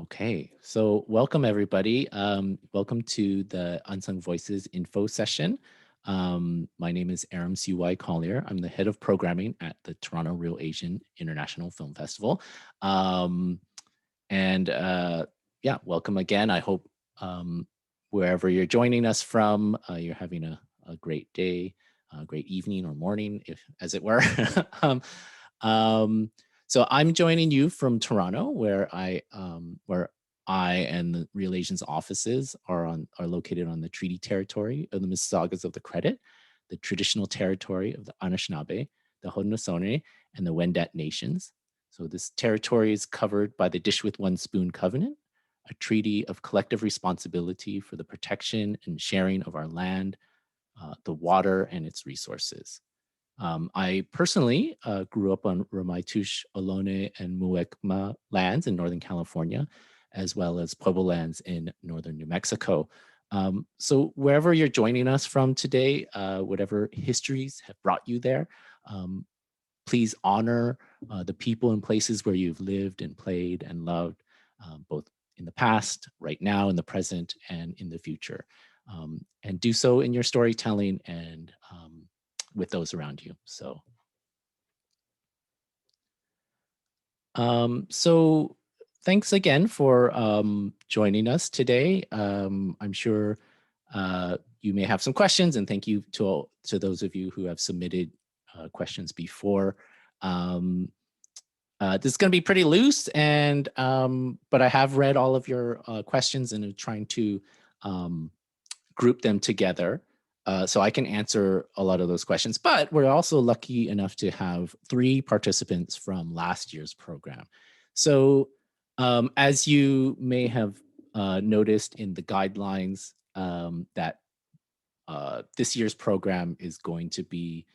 Okay, so welcome everybody. Welcome to the Unsung Voices info session. My name is Aram CY Collier. I'm the head of programming at the Toronto Real Asian International Film Festival. Um, and yeah, welcome again. I hope wherever you're joining us from, you're having a great day, a great evening or morning, if as it were. um, um, so I'm joining you from Toronto, where I and the Real Asians offices are located on the treaty territory of the Mississaugas of the Credit, the traditional territory of the Anishinaabe, the Haudenosaunee, and the Wendat nations. So this territory is covered by the Dish with One Spoon Covenant, a treaty of collective responsibility for the protection and sharing of our land, the water, and its resources. I personally grew up on Ramaytush, Ohlone, and Muwekma lands in Northern California, as well as Pueblo lands in Northern New Mexico. So wherever you're joining us from today, whatever histories have brought you there, um, please honor the people and places where you've lived and played and loved, both in the past, right now, in the present, and in the future. And do so in your storytelling and with those around you. So thanks again for joining us today. I'm sure you may have some questions, and thank you to those of you who have submitted questions before. Um, this is going to be pretty loose, and but I have read all of your questions and am trying to um, group them together so I can answer a lot of those questions. But we're also lucky enough to have three participants from last year's program. So as you may have noticed in the guidelines, that this year's program is going to be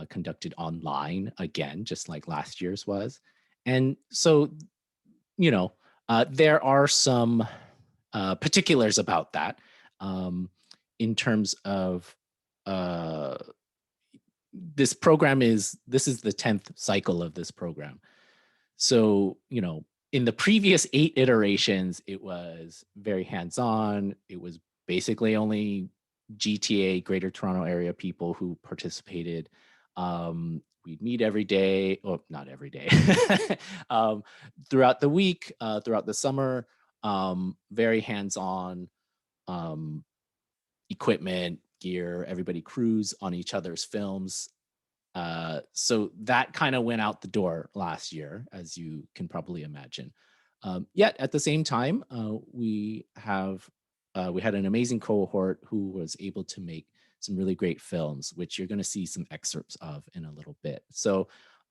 conducted online again, just like last year's was. And so, there are some particulars about that, in terms of uh, this is the 10th cycle of this program. So, in the previous 8 iterations, it was very hands-on. It was basically only GTA, Greater Toronto Area people who participated. We'd meet every day, or not every day, um, throughout the week, throughout the summer, very hands-on, um, equipment, gear, everybody crews on each other's films. So that kind of went out the door last year, as you can probably imagine. Yet at the same time, we had an amazing cohort who was able to make some really great films, which you're going to see some excerpts of in a little bit.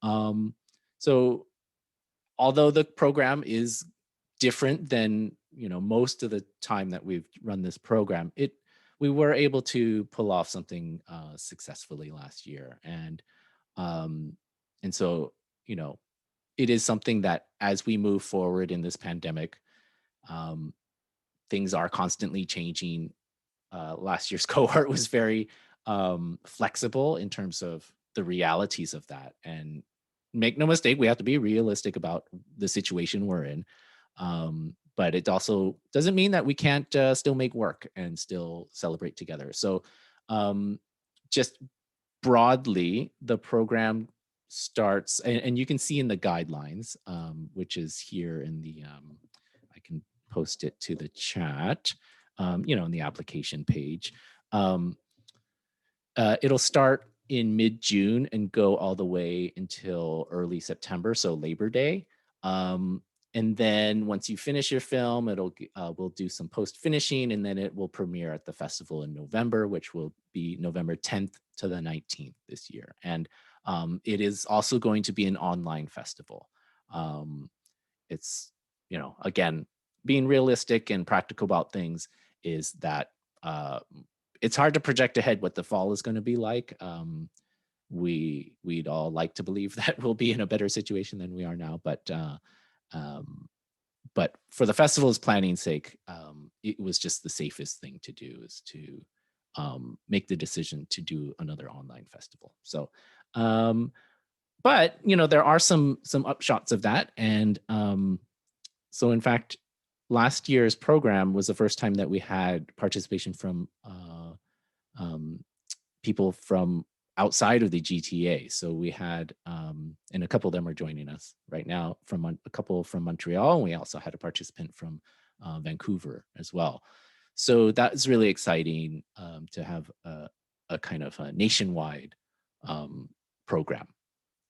Um, so although the program is different than most of the time that we've run this program, it we were able to pull off something successfully last year, um, and so it is something that as we move forward in this pandemic, um, things are constantly changing. Last year's cohort was very flexible in terms of the realities of that. And make no mistake, we have to be realistic about the situation we're in. But it also doesn't mean that we can't still make work and still celebrate together. So, just broadly, the program starts, and you can see in the guidelines, which is here in the, I can post it to the chat, in the application page. Um, it'll start in mid-June and go all the way until early September, so Labor Day. And then once you finish your film, we'll do some post finishing, and then it will premiere at the festival in November, which will be November 10th to the 19th this year. And it is also going to be an online festival. Um, it's again, being realistic and practical about things is that it's hard to project ahead what the fall is going to be like. We'd all like to believe that we'll be in a better situation than we are now, um, but for the festival's planning sake, it was just the safest thing to do is to make the decision to do another online festival. So, but there are some upshots of that, and so in fact, last year's program was the first time that we had participation from um, people from outside of the GTA. So we had, and a couple of them are joining us right now from a couple from Montreal, and we also had a participant from Vancouver as well. So that's really exciting to have a kind of a nationwide um, program.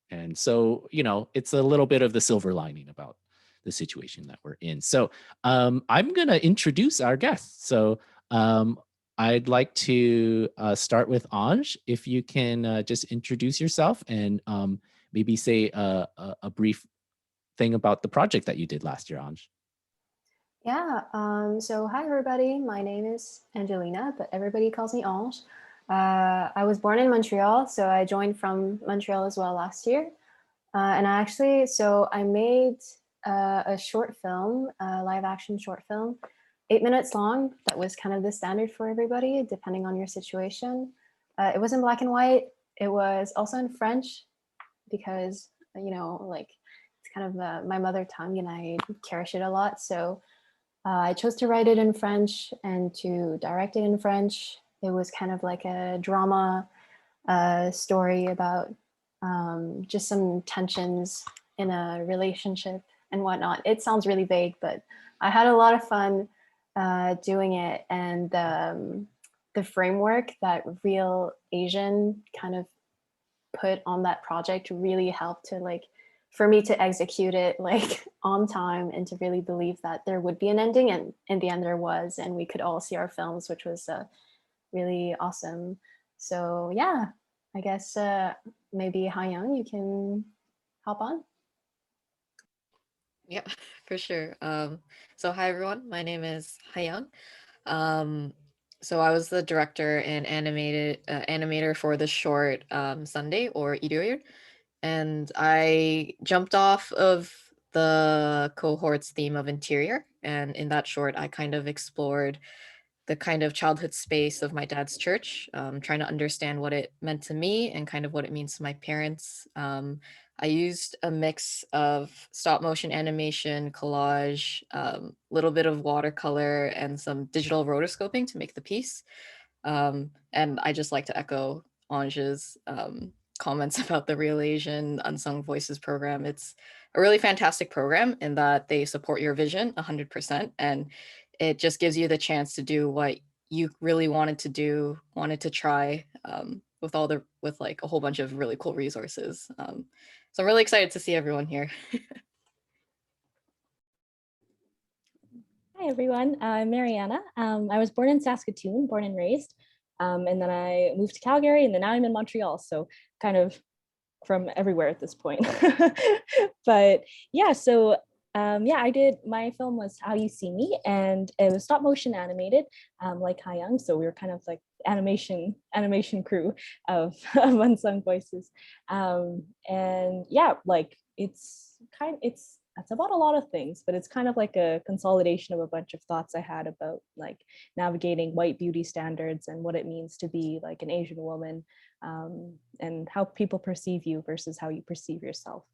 And so, it's a little bit of the silver lining about the situation that we're in. So, I'm going to introduce our guests. So, um, I'd like to start with Anj. If you can just introduce yourself and maybe say a brief thing about the project that you did last year, Anj. Yeah, so hi everybody. My name is Angelina, but everybody calls me Ange. I was born in Montreal, so I joined from Montreal as well last year. And I made a short film, a live action short film, 8 minutes long. That was kind of the standard for everybody, depending on your situation. It was in black and white. It was also in French because, like it's kind of my mother tongue and I cherish it a lot. So I chose to write it in French and to direct it in French. It was kind of like a drama story about just some tensions in a relationship and whatnot. It sounds really vague, but I had a lot of fun doing it. And the framework that Real Asian kind of put on that project really helped to for me to execute it on time and to really believe that there would be an ending, and in the end there was, and we could all see our films, which was really awesome. So yeah, I guess maybe Young, you can hop on. Yeah, for sure. So hi everyone, my name is Hayang. Um, so I was the director and animator for the short Sunday or Iryoir, and I jumped off of the cohort's theme of interior, and in that short, I kind of explored the kind of childhood space of my dad's church, trying to understand what it meant to me and kind of what it means to my parents. I used a mix of stop motion animation, collage, little bit of watercolor, and some digital rotoscoping to make the piece. And I just like to echo Ange's comments about the Real Asian Unsung Voices program. It's a really fantastic program in that they support your vision 100%, and it just gives you the chance to do what you really wanted to do, wanted to try, with like a whole bunch of really cool resources. So I'm really excited to see everyone here. Hi, everyone. I'm Mariana. I was born in Saskatoon, born and raised. And then I moved to Calgary, and then now I'm in Montreal. So kind of from everywhere at this point. But yeah, so yeah, I did, my film was How You See Me, and it was stop motion animated, like Young. So we were kind of like animation crew of, of Unsung Voices. And yeah, like it's about a lot of things, but it's kind of like a consolidation of a bunch of thoughts I had about like navigating white beauty standards and what it means to be like an Asian woman, and how people perceive you versus how you perceive yourself.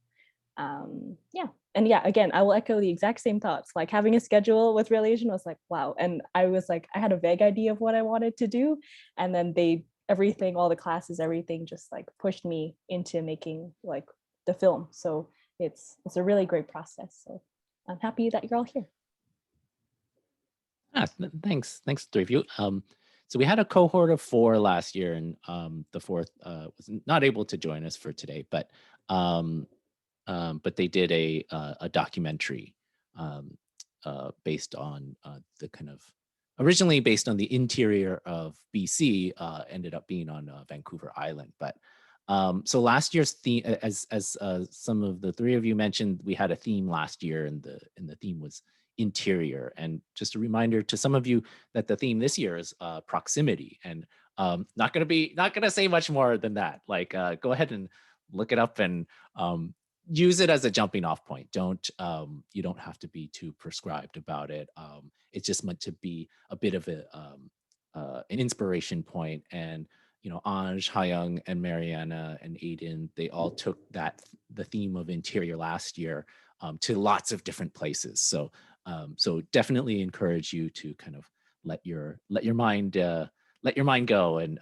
Yeah, and yeah, again, I will echo the exact same thoughts. Like having a schedule with Real Asian was like, wow. And I was like, I had a vague idea of what I wanted to do, and then everything, all the classes, everything just like pushed me into making like the film. So it's a really great process. So I'm happy that you're all here. Thanks, three of you. So we had a cohort of 4 last year, and the fourth was not able to join us for today, um, but they did a documentary um, based on the kind of originally based on the interior of BC, ended up being on Vancouver Island. But so last year's theme, as some of the 3 of you mentioned, we had a theme last year, and the theme was interior. And just a reminder to some of you that the theme this year is proximity. And not going to say much more than that. Like, go ahead and look it up and use it as a jumping off point. You don't have to be too prescribed about it. It's just meant to be a bit of an inspiration point. And Anj, Hyung, and Mariana and Aiden, they all took the theme of interior last year to lots of different places. So So definitely encourage you to kind of let your mind go and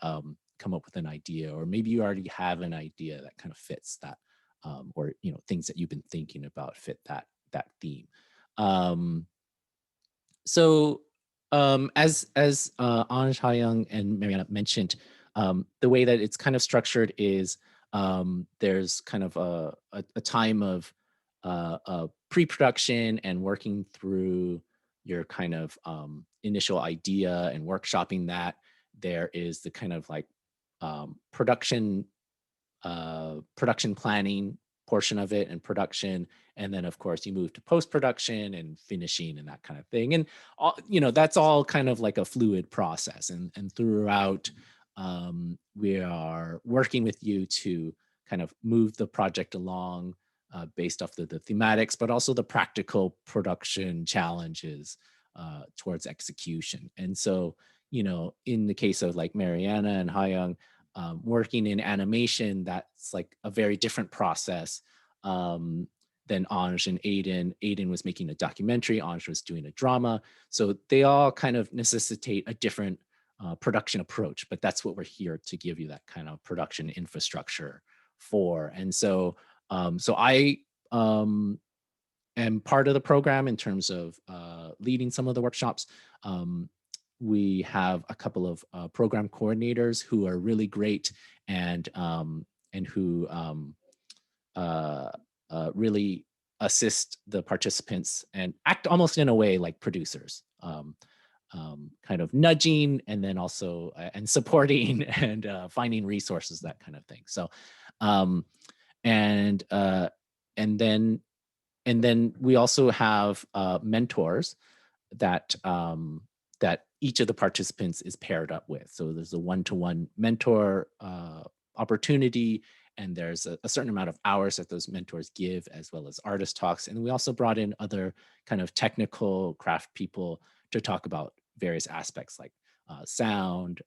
come up with an idea, or maybe you already have an idea that kind of fits that, or things that you've been thinking about fit that theme. So as Anj, Ha-young, and Mariana mentioned, the way that it's kind of structured is there's kind of a time of pre-production and working through your kind of initial idea and workshopping that. There is the kind of like production planning portion of it and production, and then of course you move to post-production and finishing and that kind of thing, and all, that's all kind of like a fluid process, and throughout we are working with you to kind of move the project along based off the thematics, but also the practical production challenges towards execution. And so in the case of like Mariana and Ha-young, working in animation, that's like a very different process than Anj and Aiden. Aiden was making a documentary, Anj was doing a drama. So they all kind of necessitate a different production approach, but that's what we're here to give you, that kind of production infrastructure for. And so, I am part of the program in terms of leading some of the workshops. We have a couple of program coordinators who are really great and who really assist the participants and act almost in a way like producers, kind of nudging and then also and supporting and finding resources, that kind of thing. So, and then we also have mentors that that each of the participants is paired up with. So there's a one-to-one mentor opportunity, and there's a certain amount of hours that those mentors give, as well as artist talks. And we also brought in other kind of technical craft people to talk about various aspects like sound.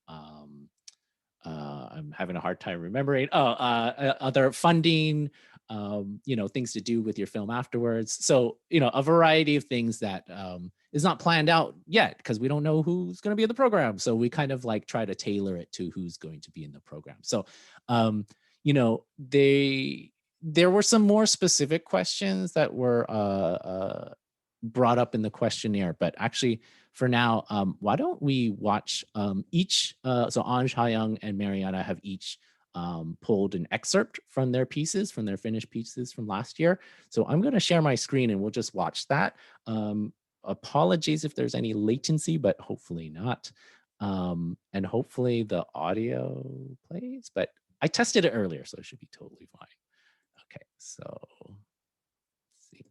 I'm having a hard time remembering. Other funding, things to do with your film afterwards. So, a variety of things that is not planned out yet because we don't know who's going to be in the program. So we kind of like try to tailor it to who's going to be in the program. So, there were some more specific questions that were brought up in the questionnaire, but actually for now, why don't we watch each, so Anj, Ha-young, and Mariana have each pulled an excerpt from their pieces, from their finished pieces from last year. So I'm going to share my screen and we'll just watch that. Apologies if there's any latency, but hopefully not. And hopefully the audio plays, but I tested it earlier, so it should be totally fine. Okay, so let's see.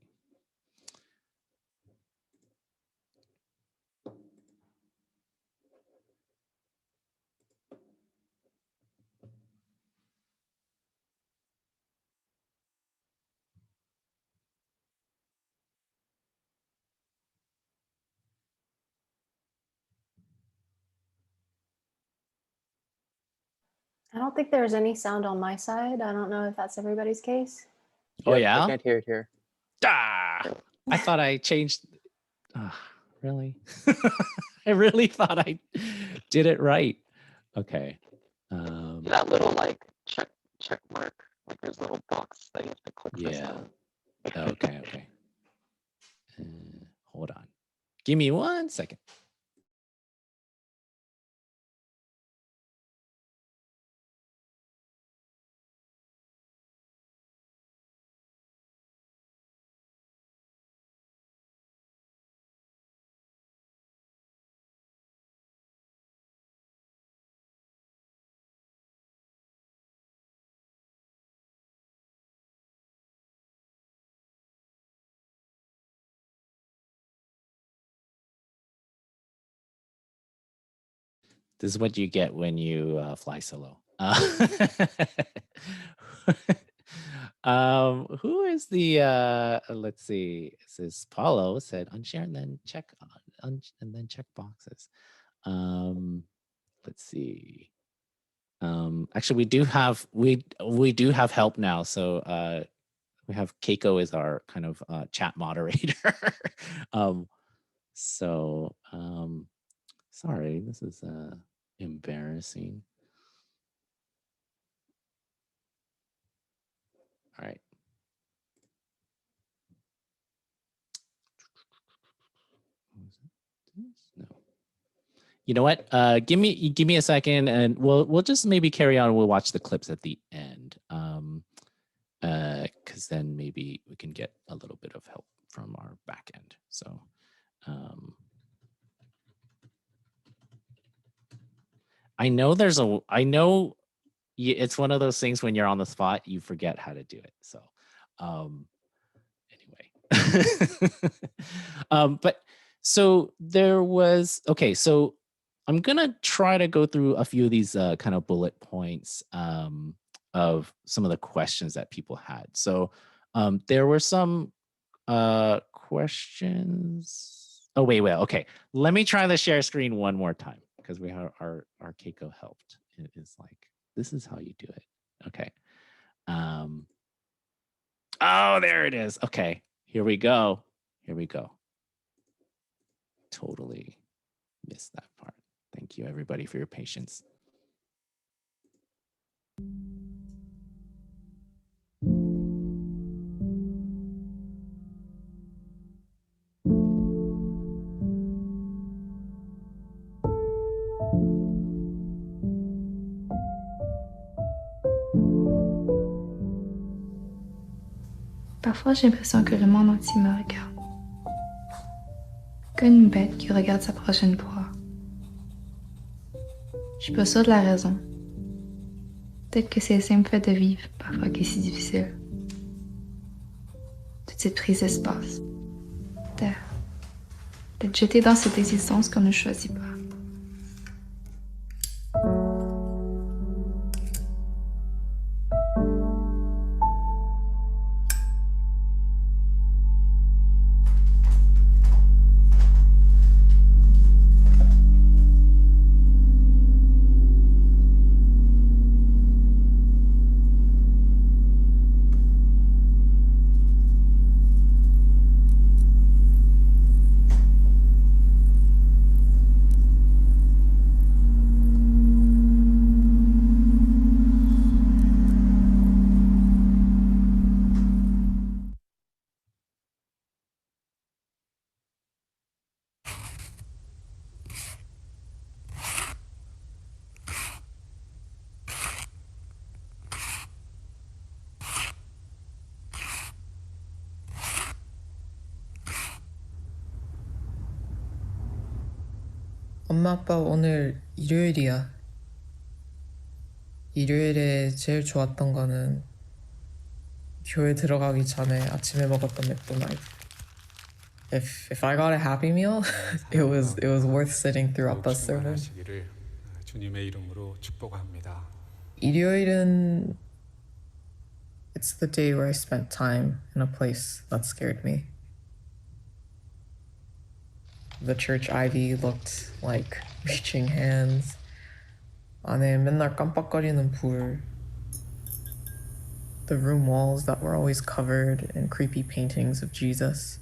I don't think there's any sound on my side. I don't know if that's everybody's case. Oh, Yep, yeah? I can't hear it here. Ah, I thought I changed. Really? I really thought I did it right. Okay. That little like check mark, like there's a little box that you have to click for Yeah. sound. Okay. Hold on. Give me 1 second. This is what you get when you fly solo. Who is the let's see, this is Paulo said unshare and then check and then check boxes. Let's see. Actually we do have help now. So we have Keiko as our kind of chat moderator. So, sorry, this is embarrassing. All right. No. You know what? Give me a second, and we'll just maybe carry on. We'll watch the clips at the end, because then maybe we can get a little bit of help from our back end. So, I know it's one of those things when you're on the spot, you forget how to do it. So, anyway, but so there was, okay, so I'm gonna try to go through a few of these kind of bullet points of some of the questions that people had. So there were some questions. Oh, wait, okay, let me try the share screen one more time, because we have our Keiko helped. It is like, this is how you do it. Okay. Oh, there it is. Okay, here we go. Totally missed that part. Thank you, everybody, for your patience. Parfois, j'ai l'impression que le monde entier me regarde. Comme une bête qui regarde sa prochaine proie. Je suis pas sûre de la raison. Peut-être que c'est le simple fait de vivre, parfois, qui est si difficile. Toute cette prise d'espace. D'être jeté dans cette existence qu'on ne choisit pas. 엄마 아빠 오늘 일요일이야. 일요일에 제일 좋았던 거는 교회 들어가기 전에 아침에 먹었던 맥도날드. If I got a happy meal, it was worth sitting through 아빠's sermon. 주님의 이름으로 축복합니다. 일요일은 it's the day where I spent time in a place that scared me. The church ivy looked like reaching hands. 안에 맨날 깜빡거리는 불. The room walls that were always covered in creepy paintings of Jesus.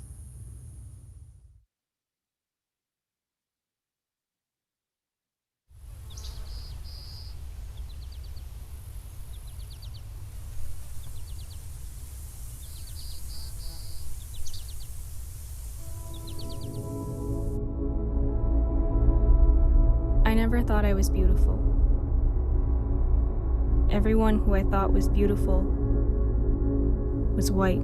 I never thought I was beautiful. Everyone who I thought was beautiful was white.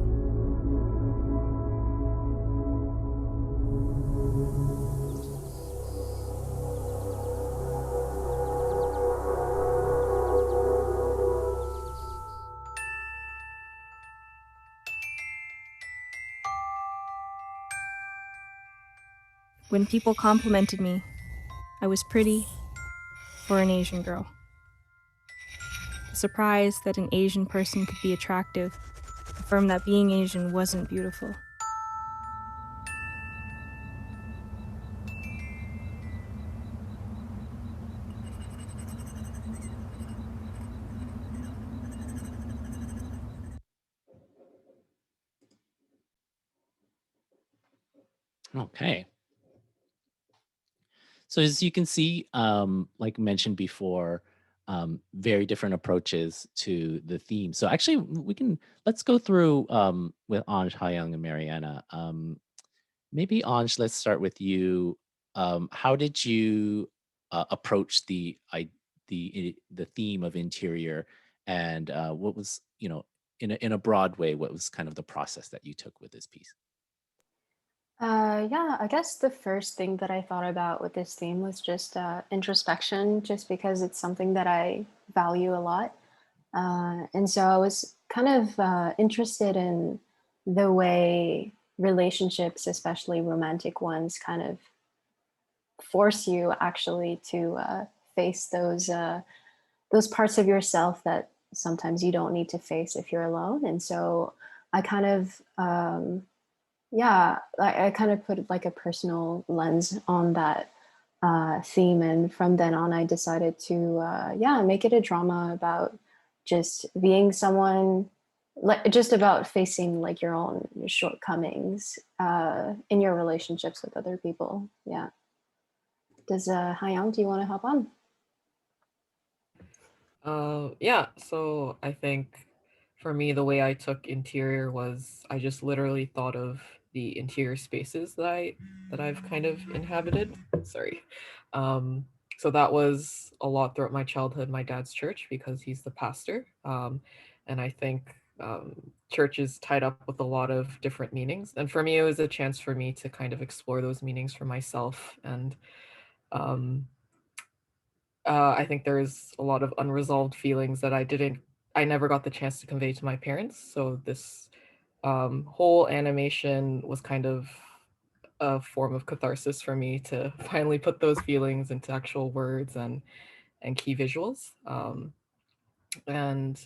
When people complimented me, I was pretty for an Asian girl. The surprise that an Asian person could be attractive affirmed that being Asian wasn't beautiful. Okay. So as you can see, like mentioned before, very different approaches to the theme. So actually, let's go through with Anj, Hyung, and Mariana. Maybe Anj, let's start with you. How did you approach the theme of interior, and what was, in a broad way, what was kind of the process that you took with this piece? Yeah, I guess the first thing that I thought about with this theme was just introspection, just because it's something that I value a lot. And so I was kind of interested in the way relationships, especially romantic ones, kind of force you actually to face those parts of yourself that sometimes you don't need to face if you're alone. And so I kind of yeah, I kind of put like a personal lens on that theme, and from then on, I decided to yeah, make it a drama about just being someone, like just about facing like your own shortcomings in your relationships with other people. Yeah. Does Hyung, do you want to hop on? Yeah, so I think for me, the way I took interior was I just literally thought of the interior spaces that I've kind of inhabited. Sorry. Um, so that was a lot throughout my childhood, my dad's church, because he's the pastor. And I think church is tied up with a lot of different meanings. And for me, it was a chance for me to kind of explore those meanings for myself. And um, I think there's a lot of unresolved feelings that I never got the chance to convey to my parents. So this whole animation was kind of a form of catharsis for me to finally put those feelings into actual words and key visuals. And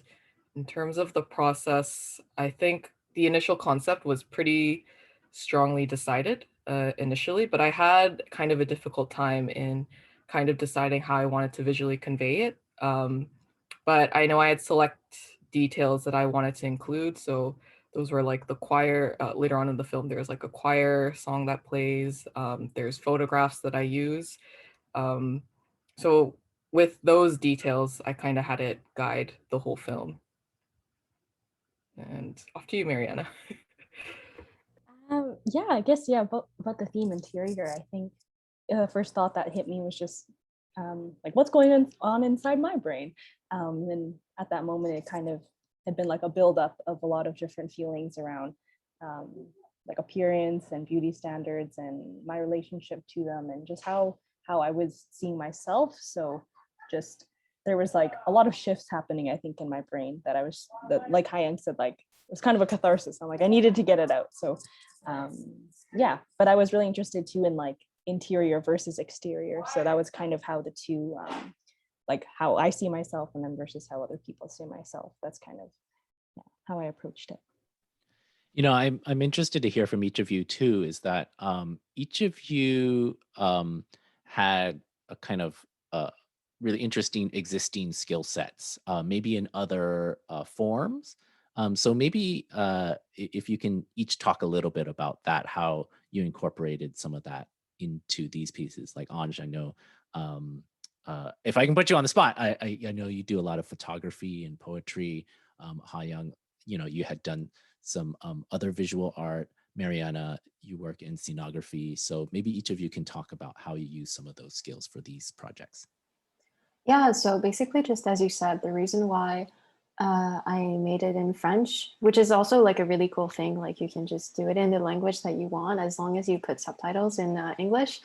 in terms of the process, I think the initial concept was pretty strongly decided initially, but I had kind of a difficult time in kind of deciding how I wanted to visually convey it. But I know I had select details that I wanted to include. So those were like the choir. Later on in the film, there's like a choir song that plays. There's photographs that I use. Um, so with those details, I kind of had it guide the whole film. And off to you, Mariana. Yeah, I guess, yeah, about the theme interior, I think the first thought that hit me was just like what's going on inside my brain. And at that moment, it kind of had been like a buildup of a lot of different feelings around um, like appearance and beauty standards and my relationship to them, and just how I was seeing myself. So just there was like a lot of shifts happening, I think, in my brain that like Hyang said, like it was kind of a catharsis. I'm like, I needed to get it out. So yeah, but I was really interested too in like interior versus exterior. So that was kind of how the two, like how I see myself and then versus how other people see myself. That's kind of how I approached it. I'm interested to hear from each of you too. Is that each of you had a kind of really interesting existing skill sets, maybe in other forms. So maybe if you can each talk a little bit about that, how you incorporated some of that into these pieces. Like Anj, I know, if I can put you on the spot, I know you do a lot of photography and poetry. Ha Young, you had done some other visual art. Mariana, you work in scenography. So maybe each of you can talk about how you use some of those skills for these projects. Yeah, so basically, just as you said, the reason why I made it in French, which is also like a really cool thing, like you can just do it in the language that you want as long as you put subtitles in English.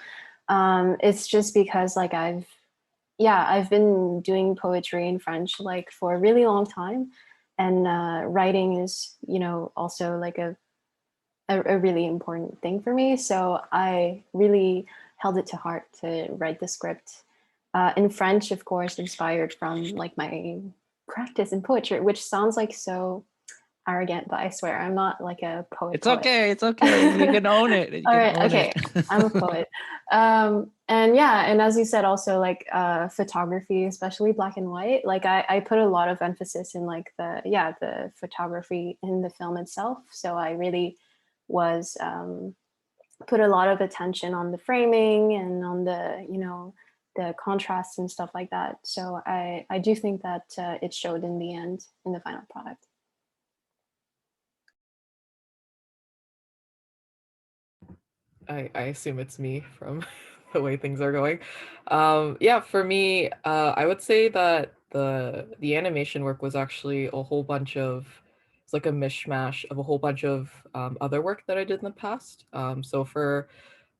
It's just because like I've been doing poetry in French like for a really long time, and writing is, also like a really important thing for me. So I really held it to heart to write the script in French, of course, inspired from like my practice in poetry, which sounds like so arrogant, but I swear I'm not like a poet. It's okay. It's okay. You can own it. You All can right. own Okay. it. I'm a poet. And yeah, and as you said, also like photography, especially black and white, like I put a lot of emphasis in like the photography in the film itself. So I really was put a lot of attention on the framing and on the, you know, the contrast and stuff like that. So I do think that it showed in the end in the final product. I assume it's me from the way things are going. Yeah, for me, I would say that the animation work was actually a whole bunch of, it's like a mishmash of a whole bunch of other work that I did in the past. So for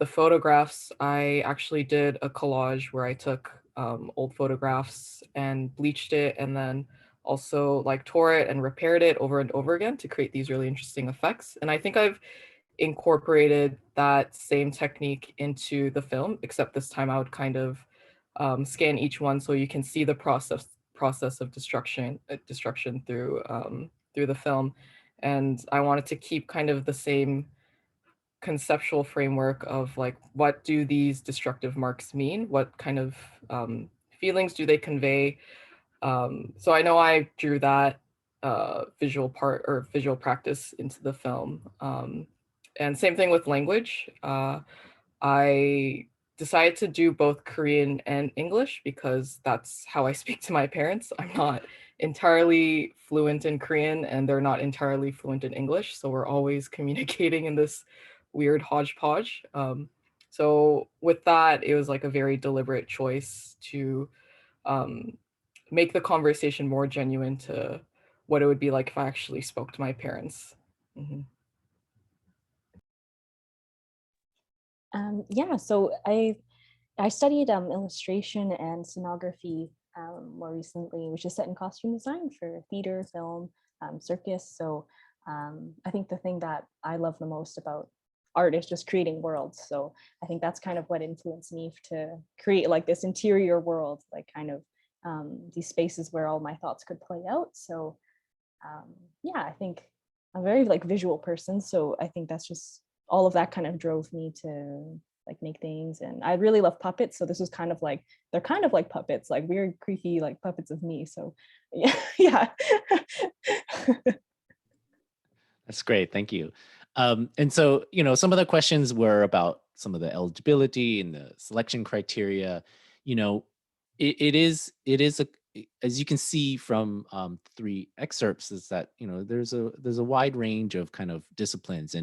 the photographs, I actually did a collage where I took old photographs and bleached it, and then also like tore it and repaired it over and over again to create these really interesting effects. And I think I've incorporated that same technique into the film, except this time I would kind of scan each one so you can see the process of destruction through the film. And I wanted to keep kind of the same conceptual framework of like, what do these destructive marks mean? What kind of feelings do they convey? So I know I drew that visual part or visual practice into the film. And same thing with language. I decided to do both Korean and English because that's how I speak to my parents. I'm not entirely fluent in Korean and they're not entirely fluent in English. So we're always communicating in this weird hodgepodge. So with that, it was like a very deliberate choice to um, make the conversation more genuine to what it would be like if I actually spoke to my parents. Mhm. Yeah, so I studied illustration and scenography more recently, which is set in costume design for theater, film, circus. So I think the thing that I love the most about art is just creating worlds. So I think that's kind of what influenced me to create like this interior world, like kind of these spaces where all my thoughts could play out. So yeah, I think I'm a very like visual person. So I think that's just all of that kind of drove me to like make things. And I really love puppets. So this was kind of like, they're kind of like puppets, like weird, creepy, like puppets of me. So yeah, yeah. That's great. Thank you. And so, you know, some of the questions were about some of the eligibility and the selection criteria. You know, it is as you can see from three excerpts, is that, you know, there's a wide range of kind of disciplines,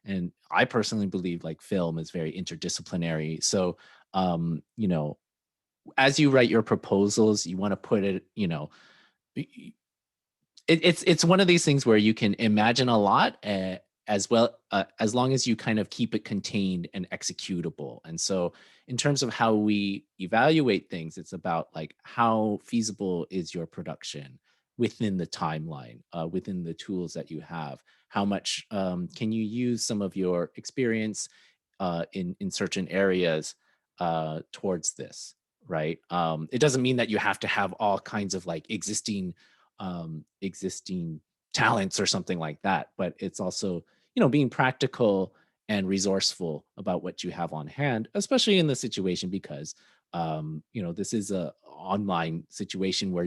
and I personally believe like film is very interdisciplinary. So, you know, as you write your proposals, you want to put it, you know, it's one of these things where you can imagine a lot, as well, as long as you kind of keep it contained and executable. And so in terms of how we evaluate things, it's about like how feasible is your production within the timeline, within the tools that you have. How much can you use some of your experience in certain areas towards this, right? It doesn't mean that you have to have all kinds of like existing talents or something like that, but it's also, you know, being practical and resourceful about what you have on hand, especially in the situation, because you know, this is a online situation where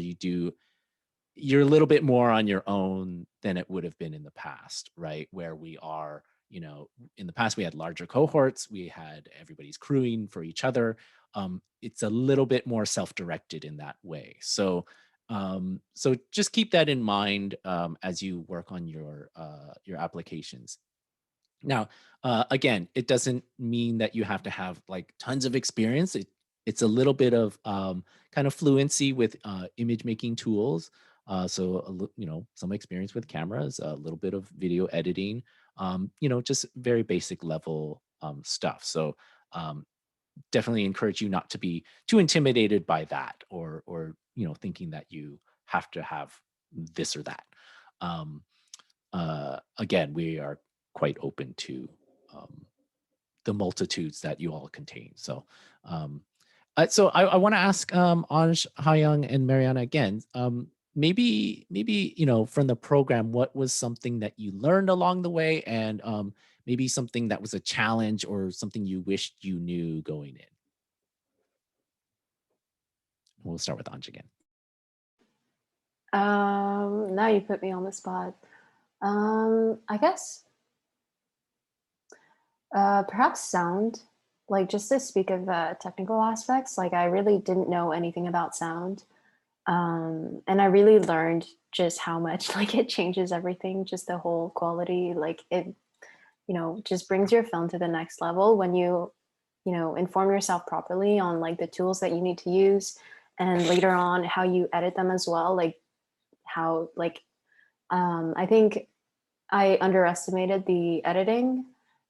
you're a little bit more on your own than it would have been in the past, right? Where we are, you know, in the past we had larger cohorts, we had everybody's crewing for each other. It's a little bit more self-directed in that way. So so just keep that in mind as you work on your applications. Now, again, it doesn't mean that you have to have like tons of experience. It's a little bit of kind of fluency with image making tools. So, you know, some experience with cameras, a little bit of video editing, you know, just very basic level stuff. So, definitely encourage you not to be too intimidated by that, or you know, thinking that you have to have this or that. Um, Again, we are quite open to um, the multitudes that you all contain. So, I want to ask Anj, Hyung, and Mariana again. Maybe you know, from the program, what was something that you learned along the way, and maybe something that was a challenge or something you wished you knew going in. We'll start with Anj again. Now you put me on the spot. I guess Perhaps sound. Like just to speak of technical aspects, like I really didn't know anything about sound. And I really learned just how much like it changes everything, just the whole quality. Like it, just brings your film to the next level when you inform yourself properly on like the tools that you need to use, and later on how you edit them as well. Like how like I think I underestimated the editing,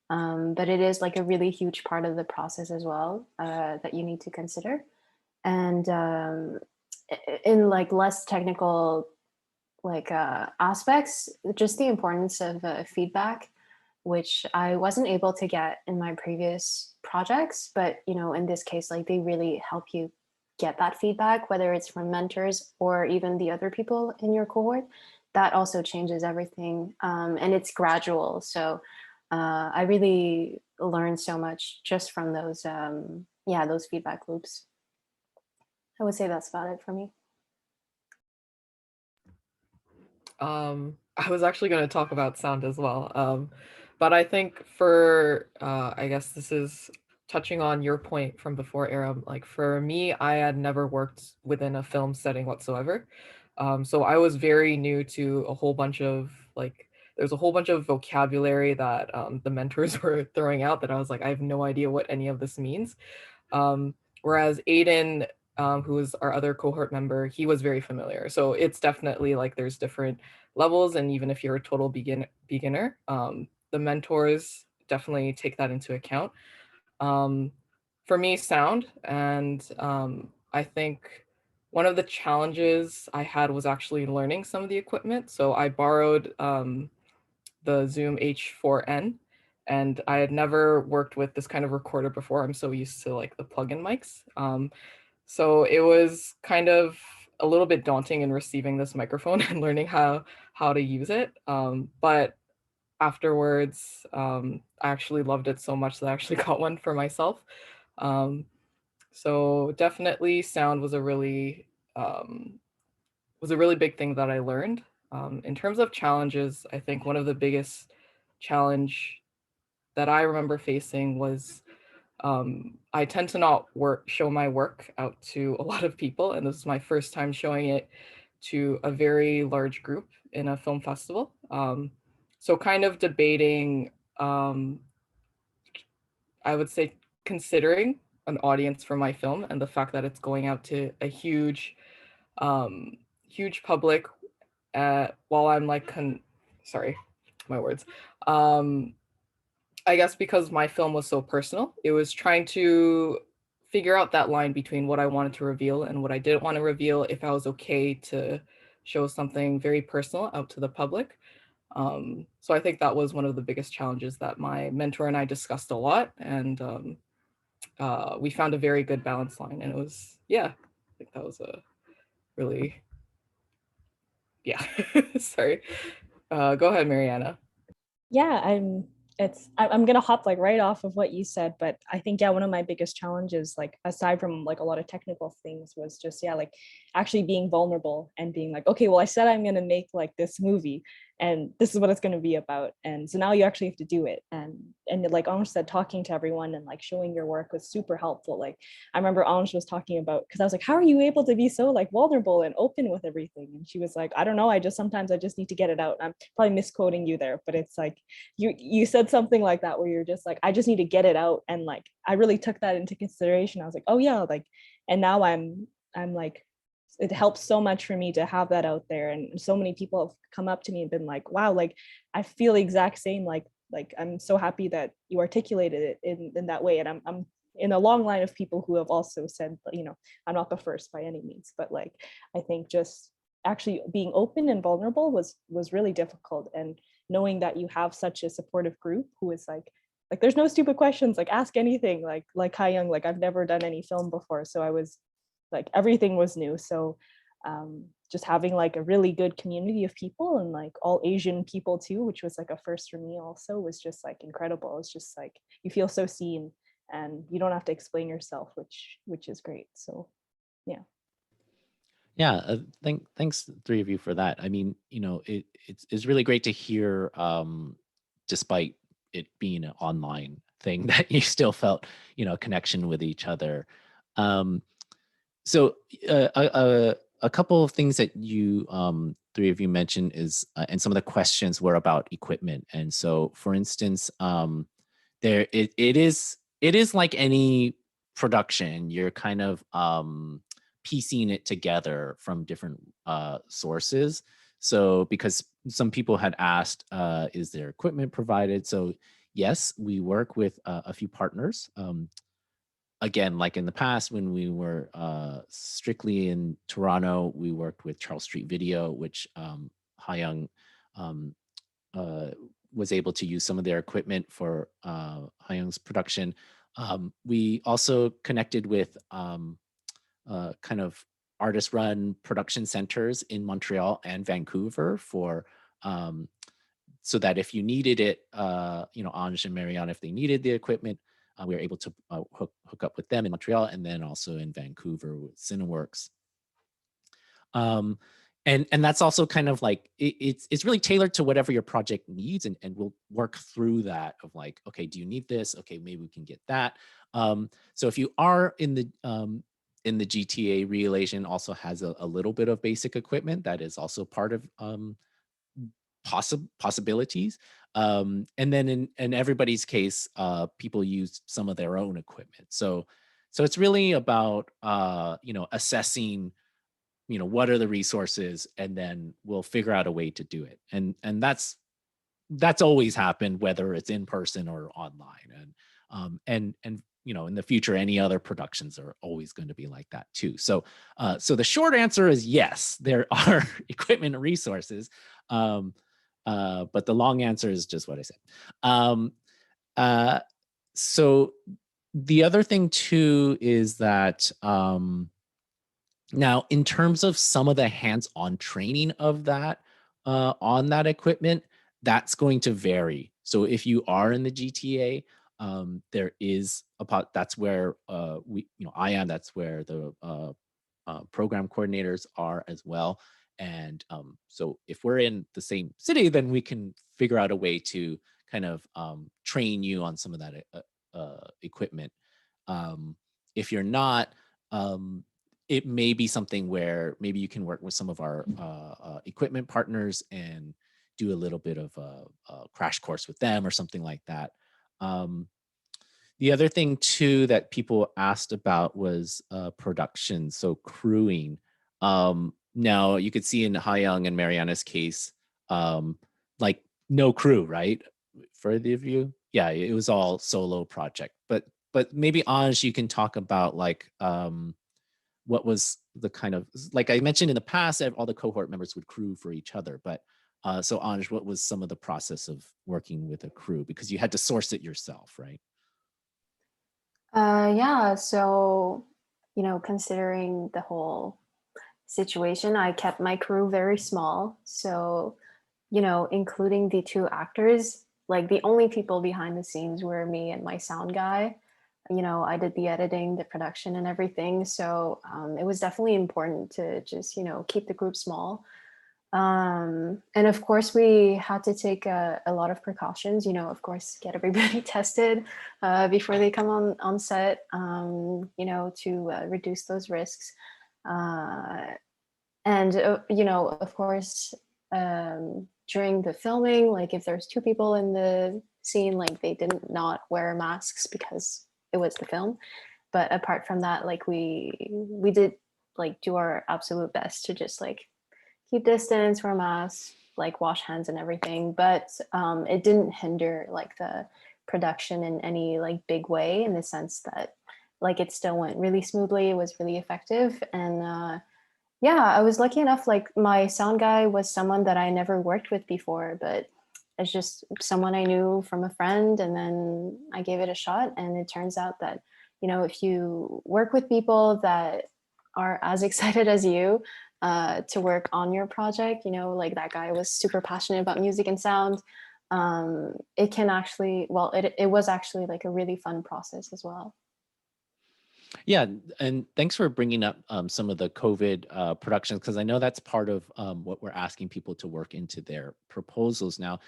but it is like a really huge part of the process as well, that you need to consider. And in like less technical like aspects, just the importance of feedback, which I wasn't able to get in my previous projects, but in this case, like they really help you get that feedback, whether it's from mentors or even the other people in your cohort. That also changes everything, and it's gradual. So I really learned so much just from those, yeah, those feedback loops. I would say that's about it for me. I was actually going to talk about sound as well. But I think for, I guess this is touching on your point from before, Aram. Like for me, I had never worked within a film setting whatsoever. So I was very new to a whole bunch of like, there's a whole bunch of vocabulary that the mentors were throwing out that I was like, I have no idea what any of this means. Whereas Aiden, who is our other cohort member, he was very familiar. So it's definitely like there's different levels, and even if you're a total beginner, the mentors definitely take that into account. Um, for me, sound, and I think one of the challenges I had was actually learning some of the equipment. So I borrowed the Zoom H4n, and I had never worked with this kind of recorder before. I'm so used to like the plug-in mics. So it was kind of a little bit daunting in receiving this microphone and learning how to use it. But afterwards, I actually loved it so much that I actually got one for myself. So definitely sound was a really big thing that I learned. In terms of challenges, I think one of the biggest challenge that I remember facing was I tend to not show my work out to a lot of people, and this is my first time showing it to a very large group in a film festival. So kind of debating, I would say, considering an audience for my film and the fact that it's going out to a huge public, while I'm like, sorry, my words. I guess because my film was so personal, it was trying to figure out that line between what I wanted to reveal and what I didn't want to reveal, if I was okay to show something very personal out to the public. So I think that was one of the biggest challenges that my mentor and I discussed a lot, and we found a very good balance line. And it was, yeah, I think that was a really, yeah. Sorry. Go ahead, Mariana. Yeah, I'm gonna hop like right off of what you said, but I think yeah, one of my biggest challenges, like aside from like a lot of technical things, was just yeah, like actually being vulnerable and being like, okay, well, I said I'm gonna make like this movie, and this is what it's gonna be about, and so now you actually have to do it, and like Ange said, talking to everyone and like showing your work was super helpful. Like I remember Ange was talking about, because I was like, how are you able to be so like vulnerable and open with everything? And she was like, I don't know, sometimes I just need to get it out. And I'm probably misquoting you there, but it's like you said something like that where you're just like, I just need to get it out. And like I really took that into consideration. I was like, oh yeah, like, and now I'm like, it helps so much for me to have that out there. And so many people have come up to me and been like, wow, like I feel the exact same, like I'm so happy that you articulated it in that way. And I'm in a long line of people who have also said, I'm not the first by any means, but like I think just actually being open and vulnerable was really difficult. And knowing that you have such a supportive group who is like there's no stupid questions, like ask anything, like Kai Young, like I've never done any film before, so I was like everything was new. So just having like a really good community of people, and like all Asian people too, which was like a first for me also, was just like incredible. It's just like you feel so seen and you don't have to explain yourself, which is great. So yeah. Yeah, thanks three of you for that. I mean, it's really great to hear, despite it being online, thing that you still felt, a connection with each other. Um, so a couple of things that you three of you mentioned is and some of the questions were about equipment. And so for instance, it is like any production. You're kind of piecing it together from different sources. So because some people had asked, is there equipment provided? So yes, we work with a few partners. Again, like in the past when we were strictly in Toronto, we worked with Charles Street Video, which Hyung um, uh, was able to use some of their equipment for Hyung's production. We also connected with kind of artist-run production centers in Montreal and Vancouver for so that if you needed it, Ange and Marianne, if they needed the equipment, we were able to hook up with them in Montreal and then also in Vancouver with Cineworks. Um, and that's also kind of like it's really tailored to whatever your project needs, and we'll work through that of like, okay, do you need this? Okay, maybe we can get that. So if you are in the GTA, Relation also has a little bit of basic equipment that is also part of possibilities. And then in everybody's case, people use some of their own equipment. So it's really about assessing, what are the resources, and then we'll figure out a way to do it. And that's always happened, whether it's in person or online. And in the future, any other productions are always going to be like that too. So the short answer is yes, there are equipment and resources. But the long answer is just what I said. Uh, so the other thing too is that now in terms of some of the hands-on training of that on that equipment, that's going to vary. So if you are in the GTA, there is that's where I am. That's where the program coordinators are as well. And so if we're in the same city, then we can figure out a way to kind of train you on some of that equipment. If you're not, it may be something where maybe you can work with some of our equipment partners and do a little bit of a crash course with them or something like that. The other thing too that people asked about was production, so crewing. Now you could see in Hyung and Mariana's case, like no crew, right? For the of you, yeah, it was all solo project. But maybe Ange, you can talk about like what was the kind of, like I mentioned in the past, all the cohort members would crew for each other, but so Ange, what was some of the process of working with a crew, because you had to source it yourself, right? Yeah, so, considering the whole situation, I kept my crew very small. So, including the two actors, like the only people behind the scenes were me and my sound guy. I did the editing, the production, and everything. So it was definitely important to just, keep the group small. And of course, we had to take a lot of precautions, of course, get everybody tested before they come on set, to reduce those risks. And, of course, during the filming, like if there's two people in the scene, like they didn't not wear masks because it was the film. But apart from that, like we did like do our absolute best to just like keep distance, wear masks, like wash hands and everything. But it didn't hinder like the production in any like big way, in the sense that like it still went really smoothly. It was really effective. And yeah, I was lucky enough, like my sound guy was someone that I never worked with before, but it's just someone I knew from a friend, and then I gave it a shot. And it turns out that, if you work with people that are as excited as you to work on your project, like that guy was super passionate about music and sound. It can actually, well, it was actually like a really fun process as well. Yeah, and thanks for bringing up some of the COVID productions, because I know that's part of what we're asking people to work into their proposals now.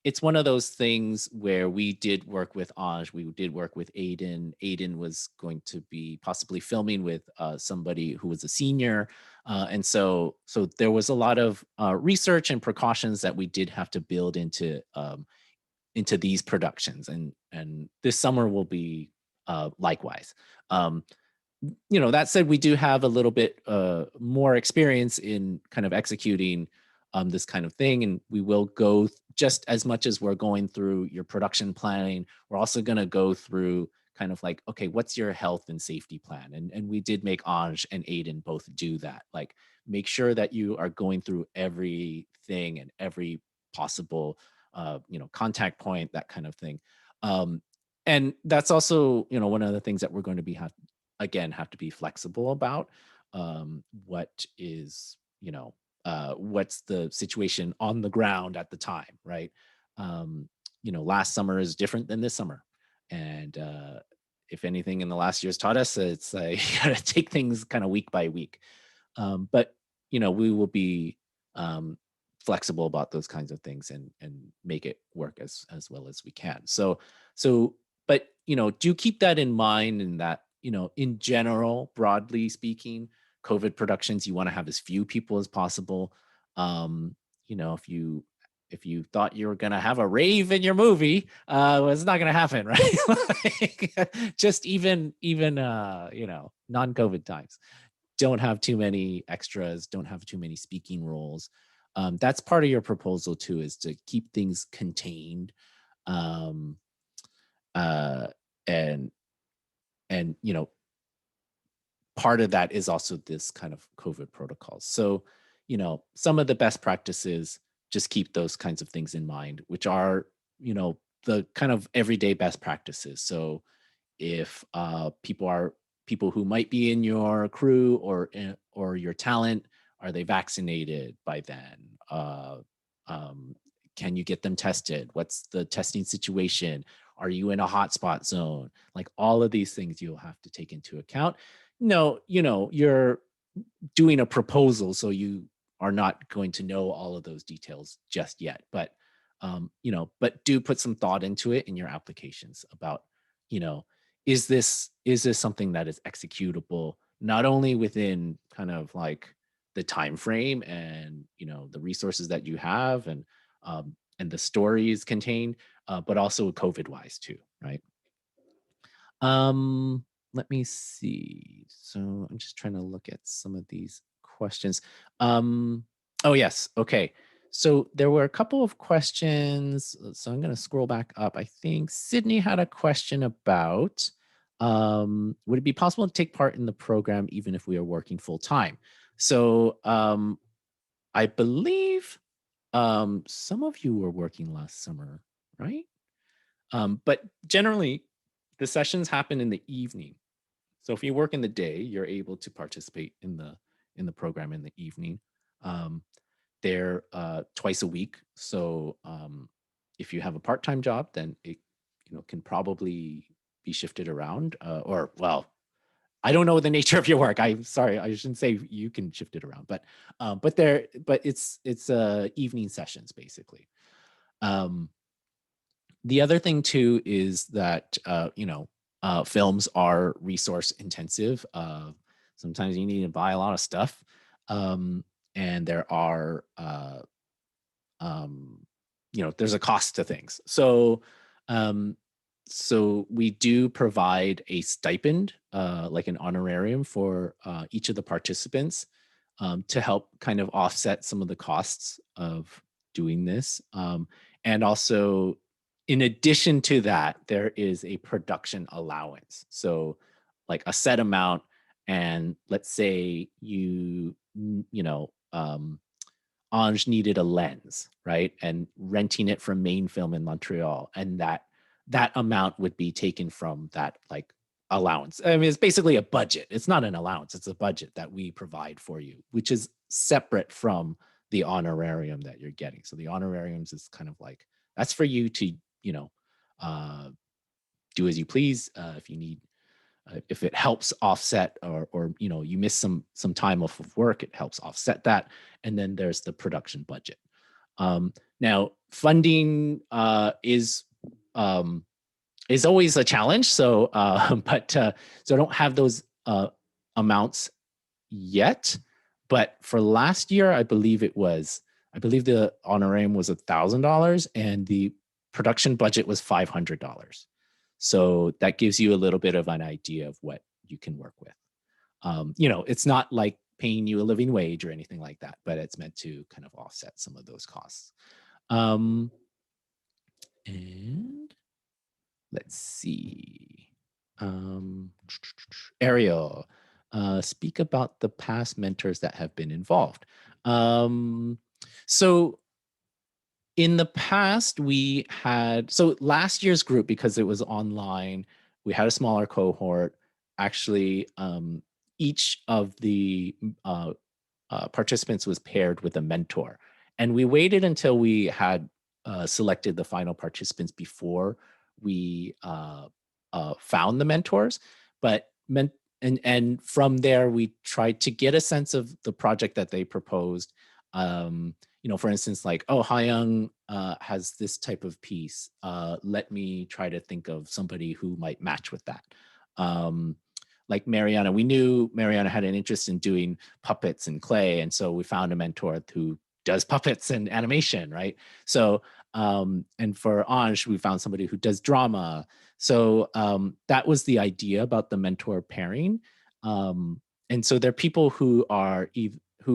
it's one of those things where we did work with Anj, we did work with Aiden. Aiden was going to be possibly filming with somebody who was a senior, and so there was a lot of research and precautions that we did have to build into these productions, and this summer will be likewise. Um, that said, we do have a little bit more experience in kind of executing this kind of thing, and we will go just as much as we're going through your production planning. We're also going to go through kind of like, okay, what's your health and safety plan? And we did make Anj and Aiden both do that. Like, make sure that you are going through everything and every possible, contact point, that kind of thing. And that's also, one of the things that we're going to be have to be flexible about. What is, what's the situation on the ground at the time, right? Last summer is different than this summer, and if anything in the last year's taught us, it's you got to take things kind of week by week. But we will be flexible about those kinds of things, and make it work as well as we can. But do keep that in mind, and that in general, broadly speaking, COVID productions, you want to have as few people as possible. If you thought you were gonna have a rave in your movie, well, it's not gonna happen, right? Just even non-COVID times. Don't have too many extras. Don't have too many speaking roles. That's part of your proposal too, is to keep things contained. Um, uh, and and part of that is also this kind of COVID protocols. So, some of the best practices, just keep those kinds of things in mind, which are, the kind of everyday best practices. So if people who might be in your crew or your talent, are they vaccinated by then? Um, can you get them tested? What's the testing situation? Are you in a hotspot zone? Like, all of these things you'll have to take into account. No, you're doing a proposal, so you are not going to know all of those details just yet. But do put some thought into it in your applications about, you know, is this something that is executable, not only within kind of like the time frame and the resources that you have, and the stories contained, but also COVID wise too, right? Um, Let me see. So I'm just trying to look at some of these questions. Oh yes, okay. So there were a couple of questions. So I'm going to scroll back up. I think Sydney had a question about, would it be possible to take part in the program even if we are working full time? So I believe some of you were working last summer, right? But generally, the sessions happen in the evening. So if you work in the day, you're able to participate in the program in the evening. They're twice a week. So if you have a part-time job, then it can probably be shifted around. Or well, I don't know the nature of your work. I'm sorry, I shouldn't say you can shift it around, but it's evening sessions basically. The other thing too is that films are resource intensive. Sometimes you need to buy a lot of stuff, and there are there's a cost to things. So we do provide a stipend, like an honorarium for each of the participants, to help kind of offset some of the costs of doing this. And also, in addition to that, there is a production allowance. So like a set amount, and let's say Ange needed a lens, right? And renting it from Main Film in Montreal, and that amount would be taken from that like allowance. I mean, it's basically a budget. It's not an allowance, it's a budget that we provide for you, which is separate from the honorarium that you're getting. So the honorariums is kind of like, that's for you to, uh, do as you please. If you need, if it helps offset, or you miss some time off of work, it helps offset that. And then there's the production budget. Now, funding is always a challenge. So, so I don't have those amounts yet. But for last year, I believe the honorarium was $1,000 and the production budget was $500. So that gives you a little bit of an idea of what you can work with. It's not like paying you a living wage or anything like that, but it's meant to kind of offset some of those costs. And let's see. Ariel, speak about the past mentors that have been involved. So in the past, last year's group, because it was online, we had a smaller cohort. Actually, each of the participants was paired with a mentor. And we waited until we had selected the final participants before we found the mentors. And from there, we tried to get a sense of the project that they proposed. For instance, like, oh, Hayoung has this type of piece. Let me try to think of somebody who might match with that. Like Mariana, we knew Mariana had an interest in doing puppets and clay. And so we found a mentor who does puppets and animation, right? So, and for Anj, we found somebody who does drama. So that was the idea about the mentor pairing. And so there are people who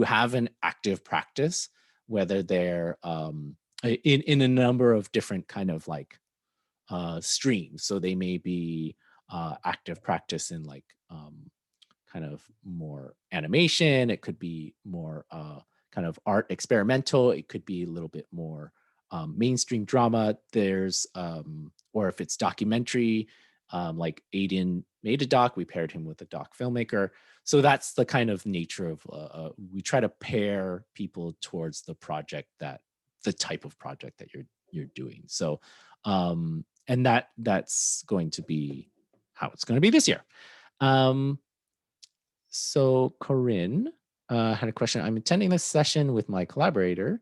have an active practice, whether they're in a number of different kind of like streams. So they may be active practice in like kind of more animation. It could be more kind of art experimental. It could be a little bit more mainstream drama. There's, or if it's documentary, like Aiden made a doc, we paired him with a doc filmmaker. So that's the kind of nature of, we try to pair people towards the type of project that you're doing. So, and that's going to be how it's going to be this year. So Corinne had a question. I'm attending this session with my collaborator.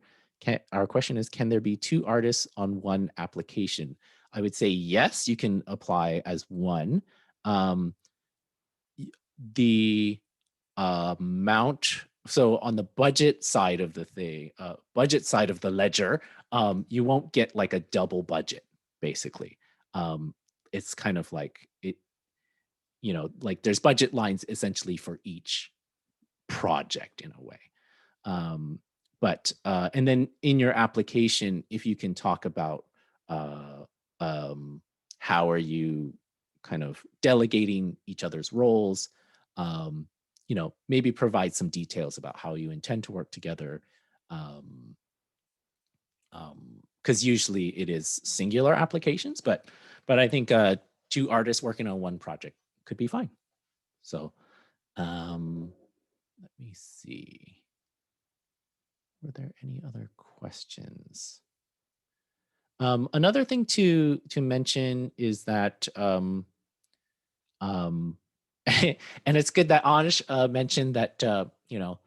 Our question is, can there be 2 artists on one application? I would say yes, you can apply as one. The amount, so on the budget side of the thing, budget side of the ledger, you won't get like a double budget, basically. It's kind of like like there's budget lines essentially for each project in a way. And then in your application, if you can talk about how are you kind of delegating each other's roles, maybe provide some details about how you intend to work together. Because usually it is singular applications, but I think 2 artists working on one project could be fine. So let me see. Were there any other questions? Another thing to mention is that, and it's good that Anj mentioned that, you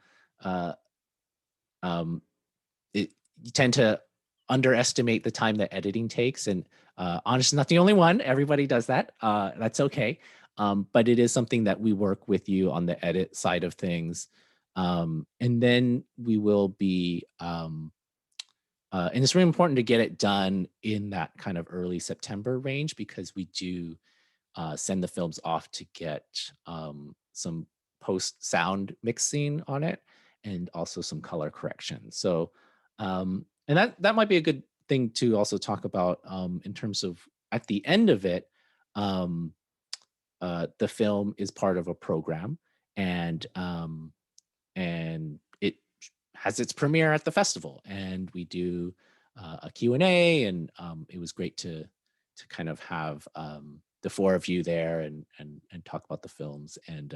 tend to underestimate the time that editing takes, and Anj is not the only one. Everybody does that. That's okay. But it is something that we work with you on the edit side of things. And then we will be, and it's really important to get it done in that kind of early September range, because we do send the films off to get some post sound mixing on it and also some color correction. So, and that might be a good thing to also talk about in terms of at the end of it, the film is part of a program, and it has its premiere at the festival, and we do a Q&A, and it was great to kind of have the 4 of you there and talk about the films, and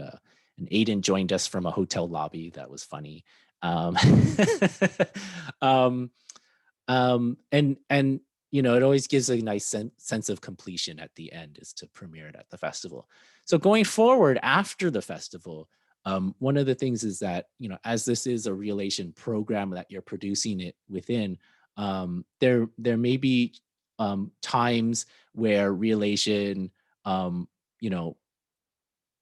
Aiden joined us from a hotel lobby. That was funny. And it always gives a nice sense of completion at the end, is to premiere it at the festival. So going forward after the festival, one of the things is that, as this is a Real Asian program that you're producing it within, there may be times where Real Asian, you know,